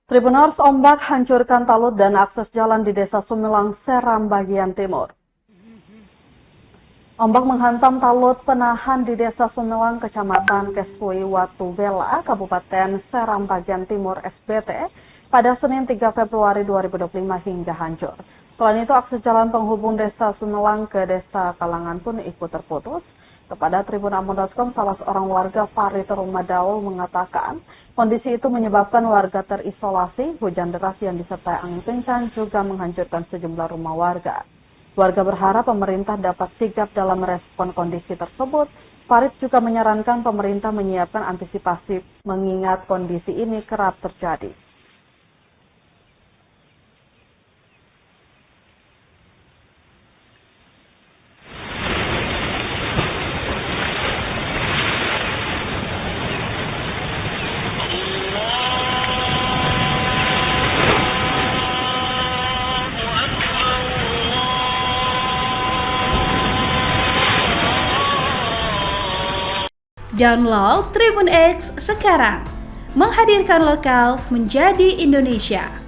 Tribuners ombak hancurkan talut dan akses jalan di Desa Sumilang, Seram bagian timur. Ombak menghantam talut penahan di Desa Sumilang, Kecamatan Keskui, Watubela, Kabupaten Seram bagian timur SBT pada Senin 3 Februari 2025 hingga hancur. Selain itu, akses jalan penghubung Desa Sumilang ke Desa Kalangan pun ikut terputus. Kepada Tribunambon.com, salah seorang warga Farid Rumadaul mengatakan kondisi itu menyebabkan warga terisolasi. Hujan deras yang disertai angin kencang juga menghancurkan sejumlah rumah warga. Warga berharap pemerintah dapat sigap dalam merespon kondisi tersebut. Farid juga menyarankan pemerintah menyiapkan antisipasi mengingat kondisi ini kerap terjadi. Download Tribun X sekarang, menghadirkan lokal menjadi Indonesia.